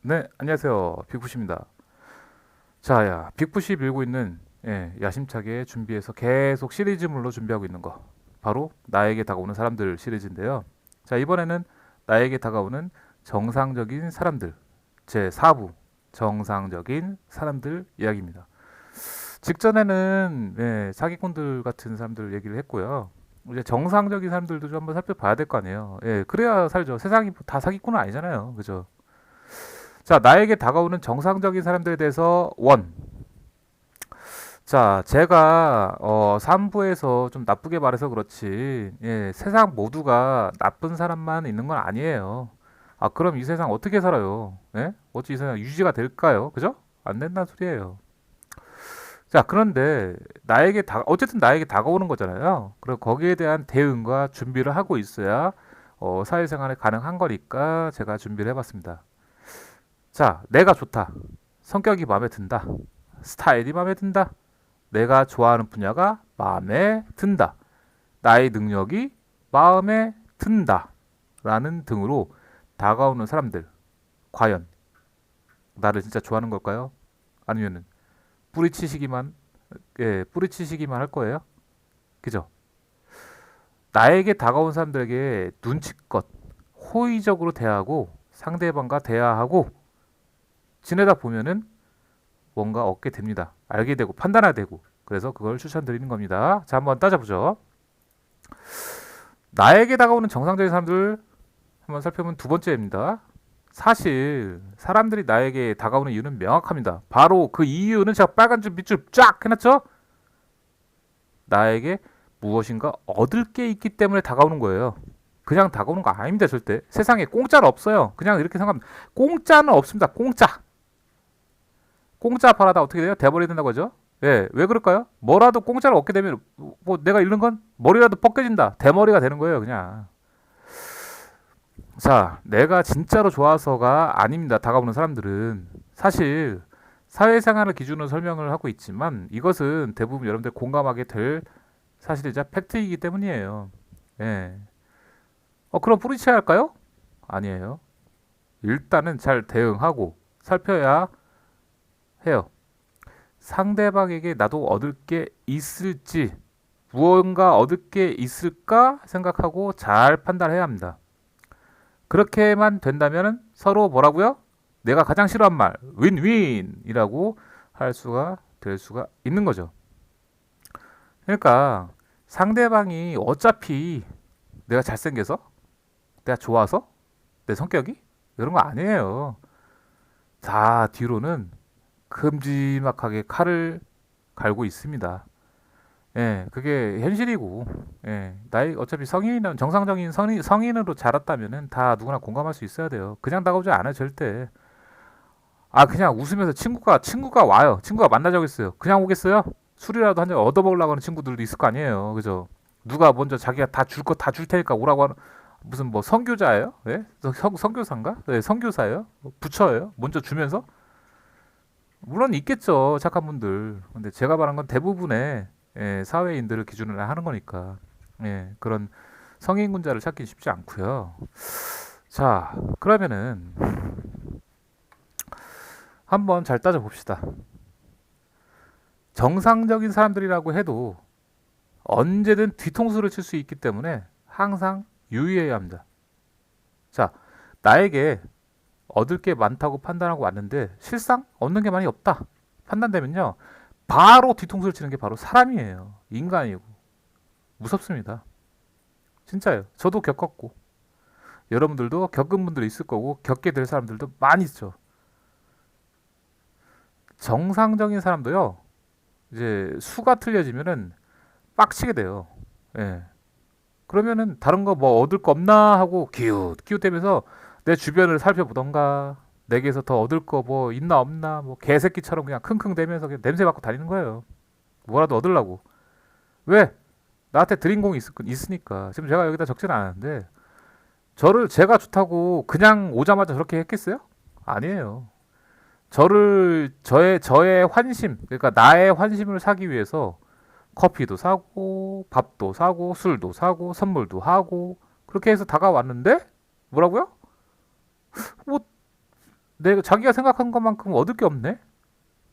네, 안녕하세요. 빅푸시입니다. 자, 빅푸시 밀고 있는 야심차게 준비해서 계속 시리즈물로 준비하고 있는 거. 바로 나에게 다가오는 사람들 시리즈인데요. 자, 이번에는 나에게 다가오는 정상적인 사람들. 제 4부. 정상적인 사람들 이야기입니다. 직전에는 사기꾼들 같은 사람들 얘기를 했고요. 이제 정상적인 사람들도 좀 한번 살펴봐야 될 거 아니에요. 그래야 살죠. 세상이 다 사기꾼은 아니잖아요. 그죠? 자, 나에게 다가오는 정상적인 사람들에 대해서 원. 자, 제가 3부에서 좀 나쁘게 말해서 그렇지. 세상 모두가 나쁜 사람만 있는 건 아니에요. 아, 그럼 이 세상 어떻게 살아요? 어찌 이 세상 유지가 될까요? 그죠? 안 된다는 소리예요. 자, 그런데 어쨌든 나에게 다가오는 거잖아요. 그리고 거기에 대한 대응과 준비를 하고 있어야 사회생활이 가능한 거니까 제가 준비를 해봤습니다. 자, 내가 좋다. 성격이 마음에 든다. 스타일이 마음에 든다. 내가 좋아하는 분야가 마음에 든다. 나의 능력이 마음에 든다. 라는 등으로 다가오는 사람들. 과연 나를 진짜 좋아하는 걸까요? 아니면은 뿌리치시기만 할 거예요? 그죠? 나에게 다가온 사람들에게 눈치껏 호의적으로 대하고 상대방과 대화하고 지내다 보면은 뭔가 얻게 됩니다. 알게 되고 판단하게 되고. 그래서 그걸 추천드리는 겁니다. 자, 한번 따져보죠. 나에게 다가오는 정상적인 사람들 한번 살펴보면 두 번째입니다. 사실 사람들이 나에게 다가오는 이유는 명확합니다. 바로 그 이유는 제가 빨간 줄 밑줄 쫙 해놨죠? 나에게 무엇인가 얻을 게 있기 때문에 다가오는 거예요. 그냥 다가오는 거 아닙니다, 절대. 세상에 공짜는 없어요. 그냥 이렇게 생각하면 공짜는 없습니다. 공짜 팔아다 어떻게 돼요? 대머리 된다고 하죠? 왜 그럴까요? 뭐라도 공짜로 얻게 되면 뭐 내가 잃는 건 머리라도 벗겨진다. 대머리가 되는 거예요, 그냥. 자, 내가 진짜로 좋아서가 아닙니다. 다가오는 사람들은 사실 사회생활을 기준으로 설명을 하고 있지만 이것은 대부분 여러분들 공감하게 될 사실이자 팩트이기 때문이에요. 예. 그럼 뿌리쳐야 할까요? 아니에요. 일단은 잘 대응하고 살펴야 해요. 상대방에게 나도 얻을 게 있을지, 무언가 얻을 게 있을까 생각하고 잘 판단해야 합니다. 그렇게만 된다면 서로 뭐라고요? 내가 가장 싫어하는 말, 윈윈이라고 될 수가 있는 거죠. 그러니까 상대방이 어차피 내가 잘생겨서, 내가 좋아서, 내 성격이 이런 거 아니에요. 다 뒤로는 큼지막하게 칼을 갈고 있습니다. 그게 현실이고, 나이 어차피 성인은 정상적인 성인으로 자랐다면은 다 누구나 공감할 수 있어야 돼요. 그냥 다가오지 않아요, 절대. 아, 그냥 웃으면서 친구가 와요. 친구가 만나자고 했어요. 그냥 오겠어요? 술이라도 한 잔 얻어먹으려고 하는 친구들도 있을 거 아니에요, 그죠? 누가 먼저 자기가 다 줄 거 다 줄 테니까 오라고 하는 무슨 뭐 선교자예요? 선교사인가? 선교사예요? 부처예요? 먼저 주면서? 물론 있겠죠, 착한 분들. 근데 제가 말한 건 대부분의 사회인들을 기준으로 하는 거니까 그런 성인군자를 찾기 쉽지 않고요. 자, 그러면은 한번 잘 따져봅시다. 정상적인 사람들이라고 해도 언제든 뒤통수를 칠 수 있기 때문에 항상 유의해야 합니다. 자, 나에게 얻을 게 많다고 판단하고 왔는데 실상 얻는 게 많이 없다 판단되면요, 바로 뒤통수를 치는 게 바로 사람이에요. 인간이고 무섭습니다. 진짜예요. 저도 겪었고 여러분들도 겪은 분들이 있을 거고 겪게 될 사람들도 많이 있죠. 정상적인 사람도요, 이제 수가 틀려지면은 빡치게 돼요. 예. 그러면은 다른 거 뭐 얻을 거 없나 하고 기웃기웃대면서 내 주변을 살펴보던가 내게서 더 얻을 거 뭐 있나 없나 뭐 개새끼처럼 그냥 킁킁대면서 그냥 냄새 맡고 다니는 거예요. 뭐라도 얻으려고. 왜? 나한테 드린 공이 있으니까. 지금 제가 여기다 적지는 않았는데 제가 좋다고 그냥 오자마자 저렇게 했겠어요? 아니에요. 저의 환심, 그러니까 나의 환심을 사기 위해서 커피도 사고, 밥도 사고, 술도 사고, 선물도 하고, 그렇게 해서 다가왔는데, 뭐라고요? 뭐, 내 자기가 생각한 것만큼 얻을 게 없네.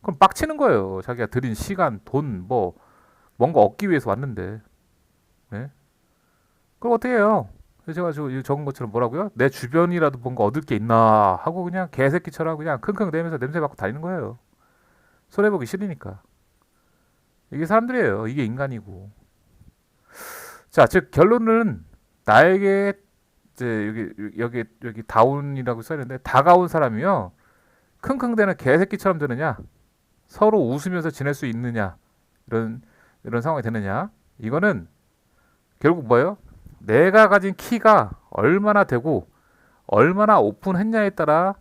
그럼 빡치는 거예요. 자기가 들인 시간, 돈, 뭐 뭔가 얻기 위해서 왔는데. 예? 그럼 어떻게 해요? 제가 적은 것처럼 뭐라고요? 내 주변이라도 뭔가 얻을 게 있나 하고 그냥 개새끼처럼 그냥 킁킁대면서 냄새 맡고 다니는 거예요. 손해보기 싫으니까. 이게 사람들이에요. 이게 인간이고. 자, 즉 결론은 나에게 이제 여기 다운이라고 써있는데 다가온 사람이요. 킁킁대는 개새끼처럼 되느냐? 서로 웃으면서 지낼 수 있느냐? 이런 상황이 되느냐? 이거는 결국 뭐예요? 내가 가진 키가 얼마나 되고 얼마나 오픈했냐에 따라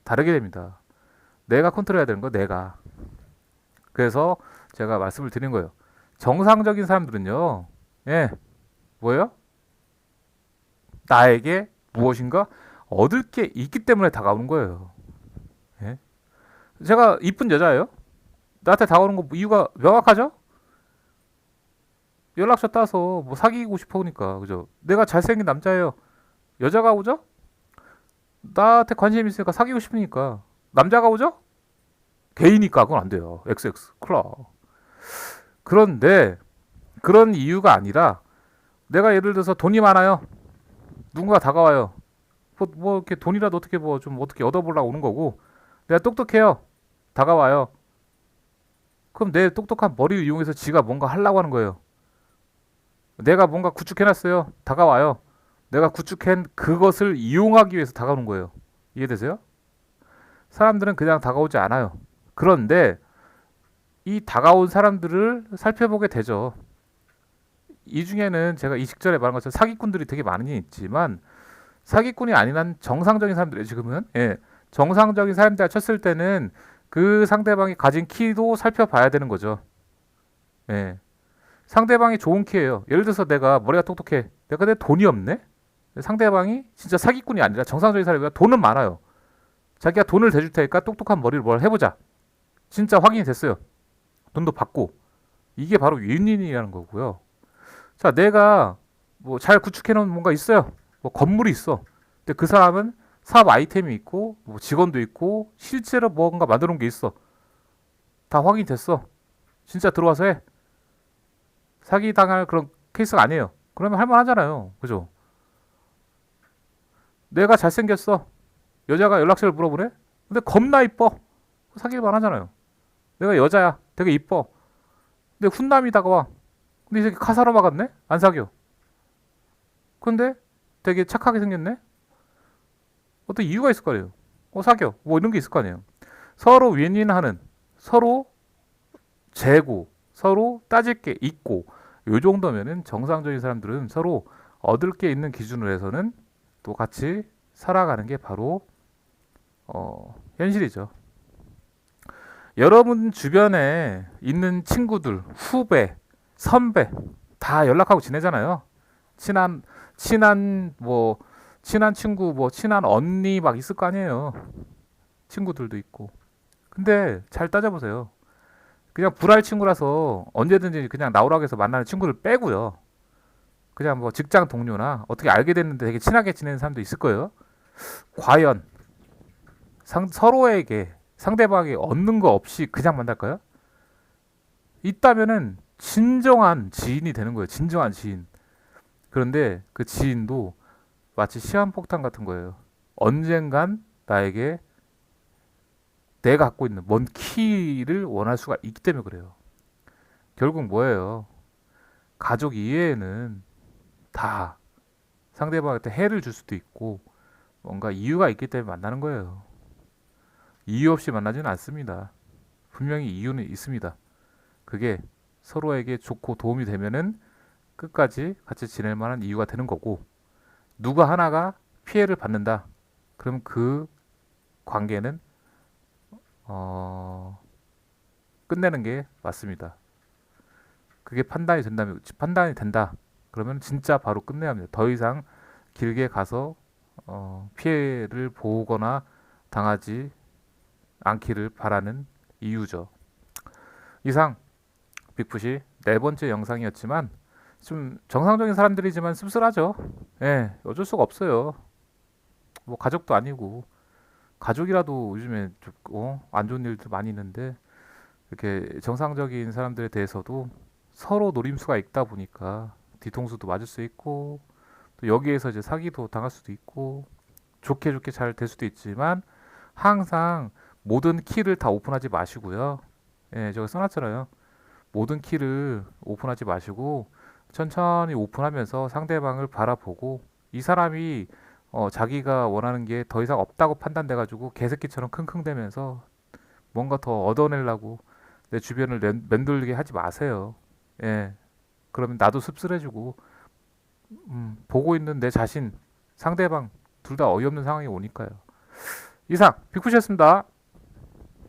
다르게 됩니다. 내가 컨트롤해야 되는 거 내가. 그래서 제가 말씀을 드린 거예요. 정상적인 사람들은요. 예. 뭐예요? 나에게 무엇인가 얻을 게 있기 때문에 다가오는 거예요. 예? 제가 이쁜 여자예요. 나한테 다가오는 거 이유가 명확하죠? 연락처 따서 뭐 사귀고 싶으니까 그죠? 내가 잘생긴 남자예요. 여자가 오죠? 나한테 관심 있으니까 사귀고 싶으니까. 남자가 오죠? 게이니까 그건 안 돼요. XX 클럽. 그런데 그런 이유가 아니라 내가 예를 들어서 돈이 많아요. 누군가 다가와요. 뭐 이렇게 돈이라도 어떻게 뭐 좀 어떻게 얻어보려고 오는 거고 내가 똑똑해요. 다가와요. 그럼 내 똑똑한 머리를 이용해서 지가 뭔가 하려고 하는 거예요. 내가 뭔가 구축해놨어요. 다가와요. 내가 구축한 그것을 이용하기 위해서 다가오는 거예요. 이해되세요? 사람들은 그냥 다가오지 않아요. 그런데 이 다가온 사람들을 살펴보게 되죠. 이 중에는 제가 이 직전에 말한 것처럼 사기꾼들이 되게 많이 있지만 사기꾼이 아닌 한 정상적인 사람들이에요. 지금은 예. 정상적인 사람들 쳤을 때는 그 상대방이 가진 키도 살펴봐야 되는 거죠. 예. 상대방이 좋은 키예요. 예를 들어서 내가 머리가 똑똑해. 내가 근데 돈이 없네. 상대방이 진짜 사기꾼이 아니라 정상적인 사람이라 돈은 많아요. 자기가 돈을 대줄 테니까 똑똑한 머리를 뭘 해보자. 진짜 확인이 됐어요. 돈도 받고. 이게 바로 윈윈이라는 거고요. 자, 내가 뭐 잘 구축해놓은 뭔가 있어요. 뭐 건물이 있어. 근데 그 사람은 사업 아이템이 있고, 뭐 직원도 있고, 실제로 뭔가 만들어 놓은 게 있어. 다 확인됐어. 진짜 들어와서 해. 사기 당할 그런 케이스가 아니에요. 그러면 할만하잖아요. 그죠? 내가 잘생겼어. 여자가 연락처를 물어보래? 근데 겁나 이뻐. 사귈만 하잖아요. 내가 여자야. 되게 이뻐. 근데 훈남이 다가와. 근데 이 새끼 카사노바 같네? 안 사겨. 근데 되게 착하게 생겼네? 어떤 이유가 있을 거예요. 사겨. 뭐 이런 게 있을 거 아니에요. 서로 윈윈하는, 서로 재고, 서로 따질 게 있고, 요 정도면은 정상적인 사람들은 서로 얻을 게 있는 기준으로 해서는 또 같이 살아가는 게 바로 현실이죠. 여러분 주변에 있는 친구들, 후배, 선배 다 연락하고 지내잖아요. 친한 친한 친구 뭐 친한 언니 막 있을 거 아니에요. 친구들도 있고. 근데 잘 따져보세요. 그냥 불알 친구라서 언제든지 그냥 나오라고 해서 만나는 친구들 빼고요. 그냥 뭐 직장 동료나 어떻게 알게 됐는데 되게 친하게 지내는 사람도 있을 거예요. 과연 서로에게 상대방이 얻는 거 없이 그냥 만날까요? 있다면은 진정한 지인이 되는 거예요. 진정한 지인. 그런데 그 지인도 마치 시한폭탄 같은 거예요. 언젠간 나에게 내가 갖고 있는 먼 키를 원할 수가 있기 때문에 그래요. 결국 뭐예요? 가족 이외에는 다 상대방한테 해를 줄 수도 있고 뭔가 이유가 있기 때문에 만나는 거예요. 이유 없이 만나지는 않습니다. 분명히 이유는 있습니다. 그게 서로에게 좋고 도움이 되면은 끝까지 같이 지낼 만한 이유가 되는 거고 누가 하나가 피해를 받는다. 그럼 그 관계는 끝내는 게 맞습니다. 그게 판단이 된다. 그러면 진짜 바로 끝내야 합니다. 더 이상 길게 가서 피해를 보거나 당하지 않기를 바라는 이유죠. 이상 빅풋이 네 번째 영상이었지만 좀 정상적인 사람들이지만 씁쓸하죠. 예, 어쩔 수가 없어요. 뭐 가족도 아니고 가족이라도 요즘에 좀, 안 좋은 일도 많이 있는데 이렇게 정상적인 사람들에 대해서도 서로 노림수가 있다 보니까 뒤통수도 맞을 수 있고 또 여기에서 이제 사기도 당할 수도 있고 좋게 좋게 잘 될 수도 있지만 항상 모든 키를 다 오픈하지 마시고요. 예, 제가 써놨잖아요. 모든 키를 오픈하지 마시고 천천히 오픈하면서 상대방을 바라보고 이 사람이 자기가 원하는 게 더 이상 없다고 판단돼 가지고 개새끼처럼 킁킁대면서 뭔가 더 얻어내려고 내 주변을 맴돌게 하지 마세요. 예. 그러면 나도 씁쓸해지고 보고 있는 내 자신, 상대방 둘 다 어이없는 상황이 오니까요. 이상 빅푸시였습니다.